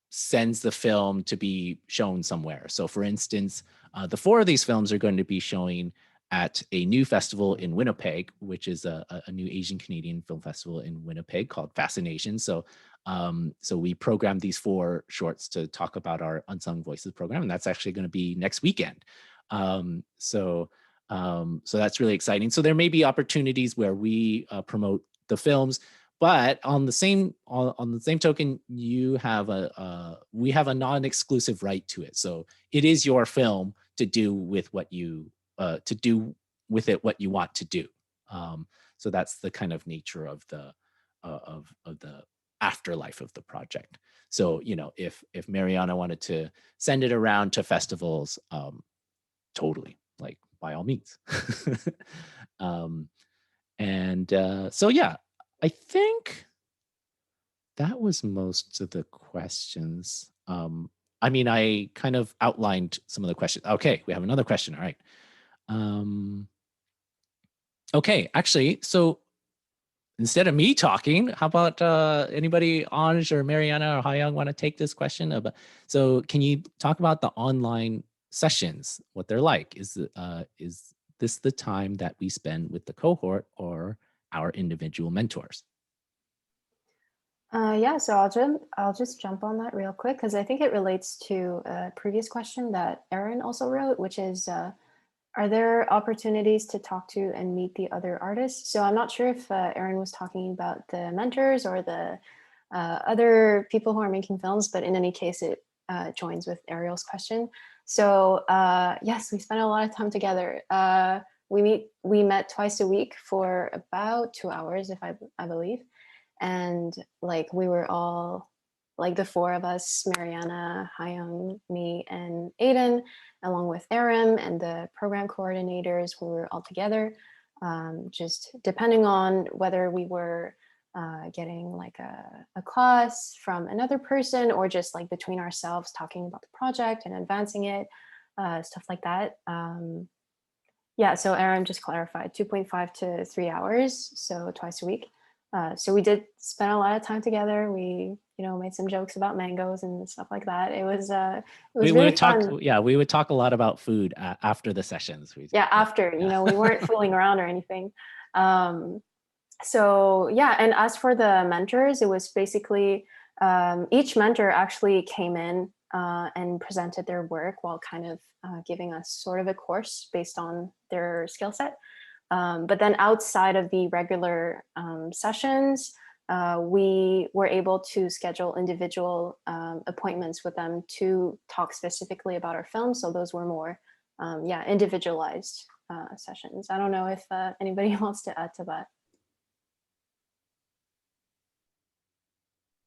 sends the film to be shown somewhere. So for instance, the 4 of these films are going to be showing at a new festival in Winnipeg, which is a new Asian Canadian film festival in Winnipeg called Fascination. So so we programmed these 4 shorts to talk about our Unsung Voices program, and that's actually going to be next weekend. So that's really exciting. So there may be opportunities where we promote the films, but on the same token, you have we have a non-exclusive right to it. So it is your film to do with what you what you want to do. So that's the kind of nature of the afterlife of the project. So, you know, if Mariana wanted to send it around to festivals, totally, like, by all means. So yeah, I think that was most of the questions. I mean, I kind of outlined some of the questions. Okay, we have another question. All right. Okay, actually, so instead of me talking, how about anybody, Anj or Mariana or Hayoung, want to take this question? So can you talk about the online sessions, what they're like? Is this the time that we spend with the cohort or our individual mentors? Yeah, so I'll just jump on that real quick because I think it relates to a previous question that Erin also wrote, which is, are there opportunities to talk to and meet the other artists? So I'm not sure if Erin was talking about the mentors or the other people who are making films, but in any case, it joins with Ariel's question. So yes, we spent a lot of time together. We met twice a week for about 2 hours, if I believe. And like we were all, like the 4 of us, Mariana, Hyung, me, and Aiden, along with Aram and the program coordinators, we were all together, just depending on whether we were getting like a class from another person or just like between ourselves talking about the project and advancing it, stuff like that. Yeah, so Aram just clarified 2.5 to 3 hours, so twice a week. So we did spend a lot of time together. We, you know, made some jokes about mangoes and stuff like that. It was really fun. We would talk a lot about food after the sessions. After, you know, we weren't fooling around or anything. So yeah, and as for the mentors, it was basically each mentor actually came in and presented their work while kind of giving us sort of a course based on their skill set. But then outside of the regular sessions, we were able to schedule individual appointments with them to talk specifically about our film. So those were more, individualized sessions. I don't know if anybody wants to add to that.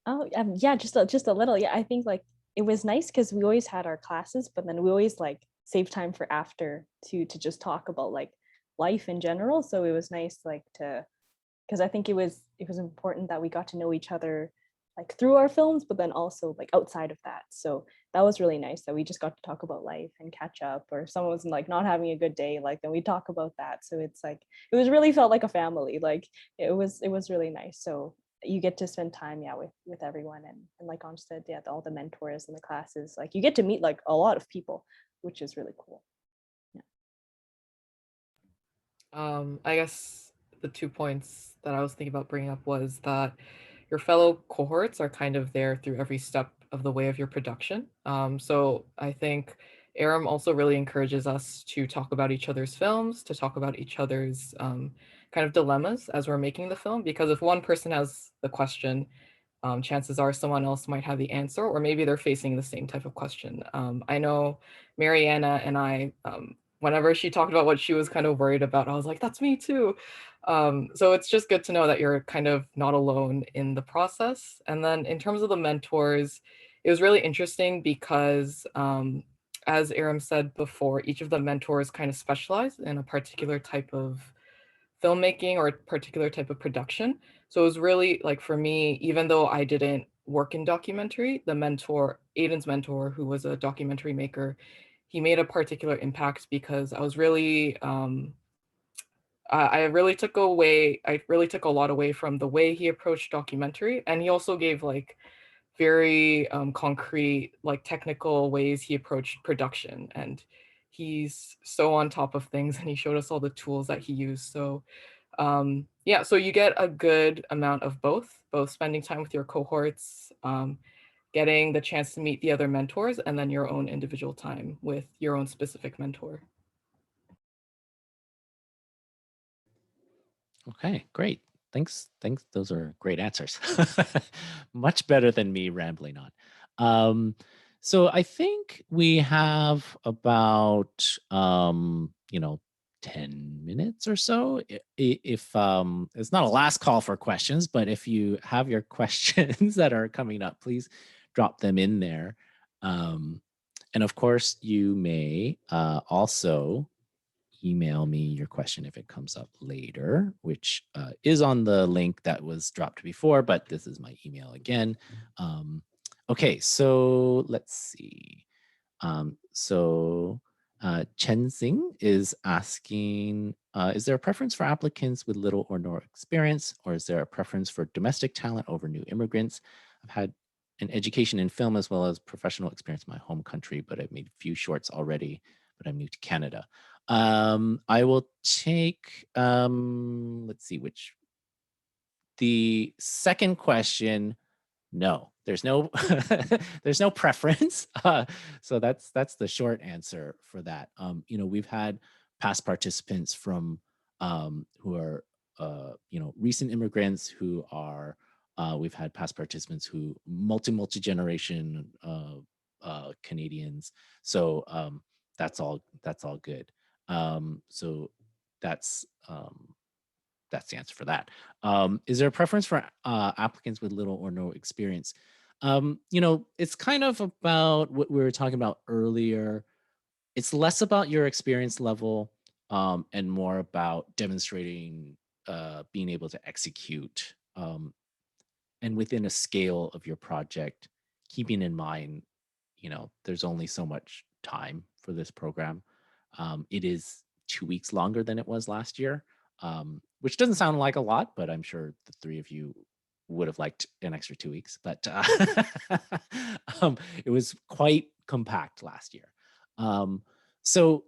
Oh, yeah, just a little. Yeah, I think like it was nice because we always had our classes, but then we always like save time for after to just talk about like life in general. So it was nice like because I think it was important that we got to know each other like through our films, but then also like outside of that. So that was really nice that we just got to talk about life and catch up, or if someone was like not having a good day, like then we talk about that. So it's like it was really felt like a family. Like it was really nice. So you get to spend time with everyone, and like Anj said, all the mentors and the classes, like you get to meet like a lot of people, which is really cool. I guess the 2 points that I was thinking about bringing up was that your fellow cohorts are kind of there through every step of the way of your production. So I think Aram also really encourages us to talk about each other's films, to talk about each other's kind of dilemmas as we're making the film, because if one person has the question, chances are someone else might have the answer, or maybe they're facing the same type of question. I know Mariana and I, whenever she talked about what she was kind of worried about, I was like, that's me too. So it's just good to know that you're kind of not alone in the process. And then in terms of the mentors, it was really interesting because as Aram said before, each of the mentors kind of specialize in a particular type of filmmaking or a particular type of production. So it was really like for me, even though I didn't work in documentary, the mentor, Aiden's mentor, who was a documentary maker, he made a particular impact because I was really I really took a lot away from the way he approached documentary, and he also gave like very concrete, like technical ways he approached production. And he's so on top of things, and he showed us all the tools that he used. So yeah, so you get a good amount of both spending time with your cohorts, getting the chance to meet the other mentors, and then your own individual time with your own specific mentor. Okay, great. Thanks. Thanks. Those are great answers. Much better than me rambling on. So I think we have about 10 minutes or so. If it's not a last call for questions, but if you have your questions that are coming up, please drop them in there. And of course, you may also email me your question if it comes up later, which is on the link that was dropped before, but this is my email again. Okay, so let's see. Chen Xing is asking, is there a preference for applicants with little or no experience, or is there a preference for domestic talent over new immigrants? I've had an education in film as well as professional experience in my home country, but I've made a few shorts already, but I'm new to Canada. I will take, let's see, the second question. No, there's no there's no preference. So that's the short answer for that. We've had past participants from who are recent immigrants who are we've had past participants who multi generation Canadians. So that's all good. So that's that's the answer for that. Is there a preference for applicants with little or no experience? It's kind of about what we were talking about earlier. It's less about your experience level and more about demonstrating being able to execute and within a scale of your project, keeping in mind, there's only so much time for this program. It is 2 weeks longer than it was last year, which doesn't sound like a lot, but I'm sure the three of you would have liked an extra 2 weeks. But it was quite compact last year. So,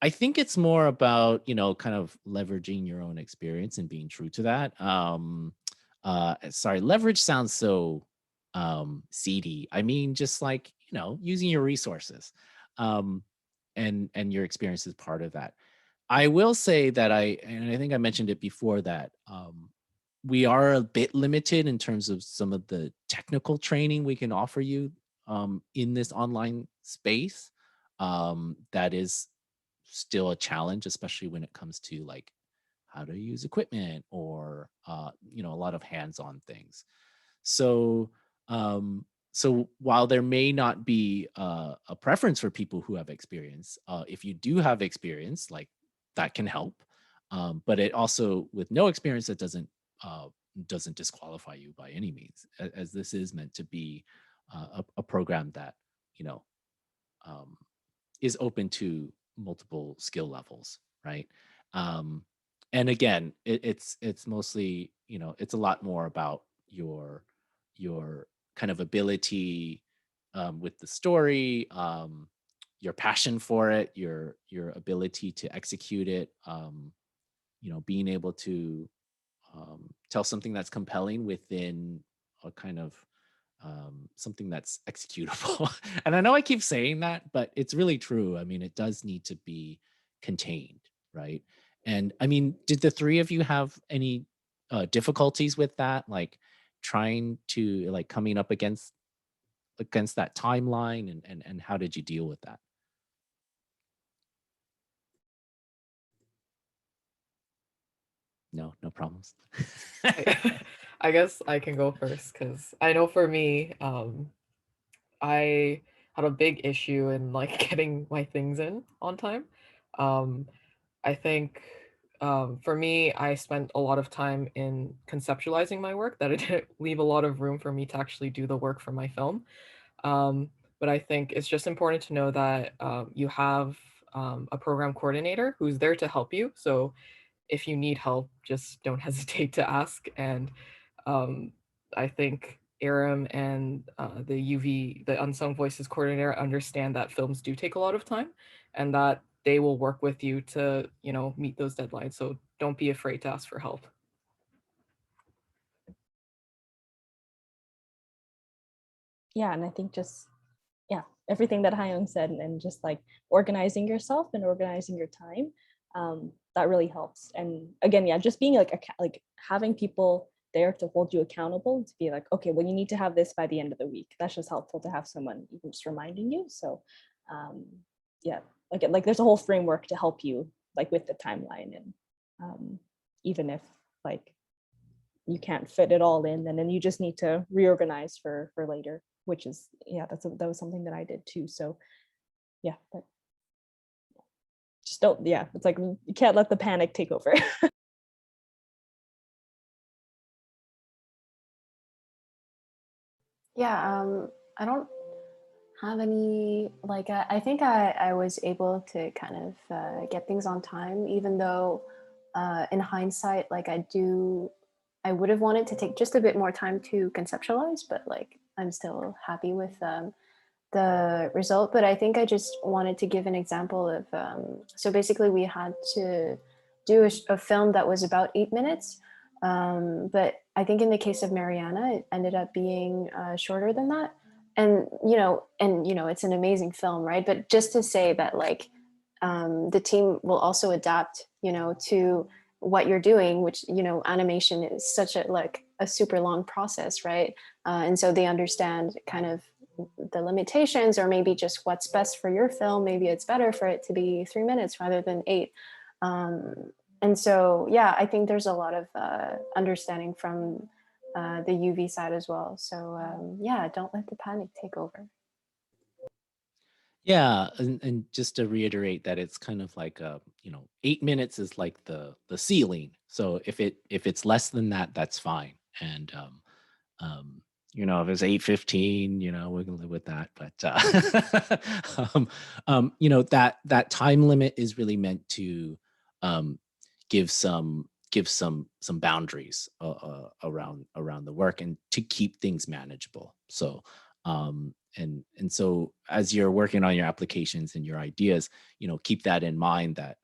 I think it's more about, kind of leveraging your own experience and being true to that. Sorry, leverage sounds so seedy. I mean, just like, using your resources. And your experience is part of that. I will say that and I think I mentioned it before, that we are a bit limited in terms of some of the technical training we can offer you in this online space. That is still a challenge, especially when it comes to like how to use equipment or a lot of hands-on things. So so while there may not be a preference for people who have experience, if you do have experience, like that can help. But it also, with no experience, that doesn't disqualify you by any means, as this is meant to be a program that you know um, is open to multiple skill levels, right? Um, and again, it's mostly, it's a lot more about your kind of ability with the story, your passion for it, your ability to execute it, being able to tell something that's compelling within a kind of something that's executable. And I know I keep saying that, but it's really true. I mean, it does need to be contained, right? And I mean, did the three of you have any difficulties with that, like trying to like coming up against that timeline, and how did you deal with that? No, no problems. I guess I can go first because I know for me, I had a big issue in like getting my things in on time. Um, I think for me, I spent a lot of time in conceptualizing my work that it didn't leave a lot of room for me to actually do the work for my film. Um, but I think it's just important to know that you have a program coordinator who's there to help you. So if you need help, just don't hesitate to ask. And I think Aram and the Unsung Voices coordinator understand that films do take a lot of time and that they will work with you to, meet those deadlines. So don't be afraid to ask for help. Yeah, and I think just everything that Hyung said, and just like organizing yourself and organizing your time, that really helps. And again, just being like having people there to hold you accountable, to be like, okay, well, you need to have this by the end of the week. That's just helpful to have someone even just reminding you. So like there's a whole framework to help you like with the timeline, and even if like you can't fit it all in, and then you just need to reorganize for later, which is that was something that I did too. So but just don't, it's like you can't let the panic take over. I don't have any, like, I think I was able to kind of get things on time, even though in hindsight, like I would have wanted to take just a bit more time to conceptualize, but like I'm still happy with the result. But I think I just wanted to give an example of, so basically we had to do a film that was about 8 minutes. But I think in the case of Mariana, it ended up being shorter than that. And it's an amazing film, right? But just to say that, like, the team will also adapt, to what you're doing, which, animation is such a super long process, right? And so they understand kind of the limitations, or maybe just what's best for your film. Maybe it's better for it to be 3 minutes rather than 8. And so, I think there's a lot of understanding from the UV side as well. So don't let the panic take over. Yeah, and just to reiterate that it's kind of like 8 minutes is like the ceiling. So if it's less than that, that's fine. And if it's 8:15, we can live with that. But that time limit is really meant to give some boundaries around the work, and to keep things manageable. So and so as you're working on your applications and your ideas, keep that in mind, that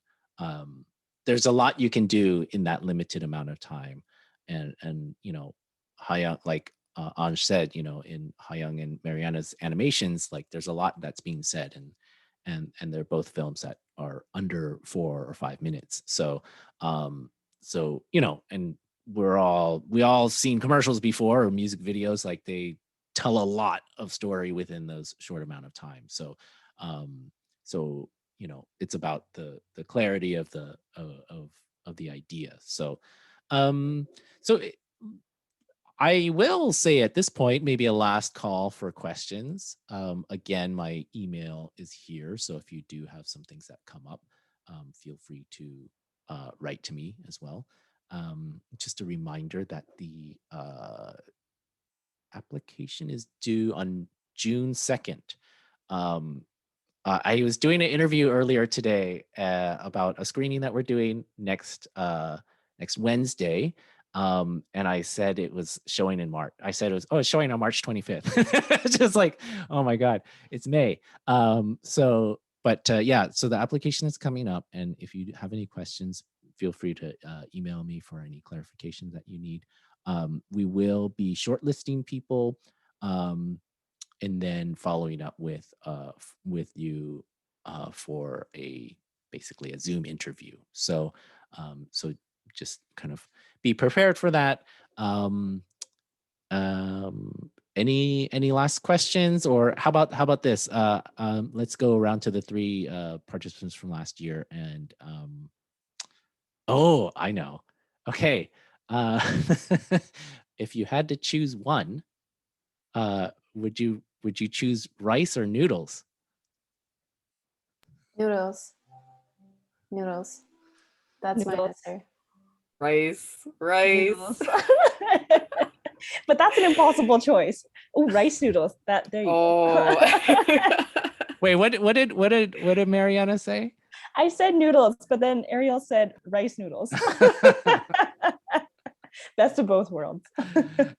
there's a lot you can do in that limited amount of time. And Hayang, like Anj said, in Hayang and Mariana's animations, like there's a lot that's being said, and they're both films that are under 4 or 5 minutes. So and we all seen commercials before, or music videos, like they tell a lot of story within those short amount of time. So it's about the clarity of the idea. So I will say at this point, maybe a last call for questions. Again, my email is here, so if you do have some things that come up, feel free to write to me as well. Just a reminder that the application is due on June 2nd. I was doing an interview earlier today about a screening that we're doing next Wednesday. And I said it was showing in March. I said it's showing on March 25th. Just like, oh my God, it's May. So the application is coming up. And if you have any questions, feel free to email me for any clarifications that you need. We will be shortlisting people, and then following up with you for basically a Zoom interview. So just kind of be prepared for that. Any last questions, or how about this? Let's go around to the 3 participants from last year. And I know. Okay. If you had to choose one, would you choose rice or noodles? Noodles. That's my Noodles. answer. Rice. Noodles. But that's an impossible choice. Oh, rice noodles. There you go. Wait, what did Mariana say? I said noodles, but then Ariel said rice noodles. Best of both worlds.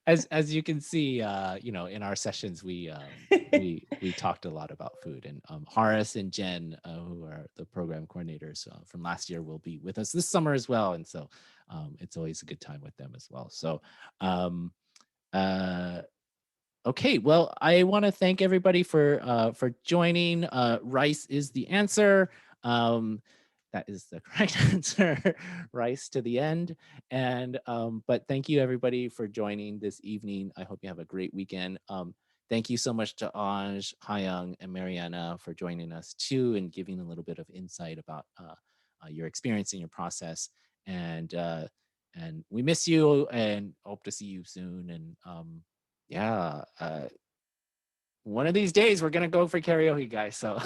As you can see, in our sessions, we talked a lot about food, and Horace and Jen, who are the program coordinators from last year, will be with us this summer as well, and so it's always a good time with them as well. So, okay, well, I want to thank everybody for joining. Rice is the answer. That is the correct answer. Rice to the end. And but thank you everybody for joining this evening. I hope you have a great weekend. Thank you so much to Anj, Hyung, and Mariana for joining us too, and giving a little bit of insight about your experience and your process. And we miss you and hope to see you soon. And yeah, one of these days we're gonna go for karaoke, guys. So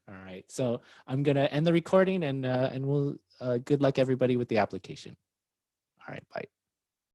all right, so I'm gonna end the recording, and we'll good luck everybody with the application. All right, bye.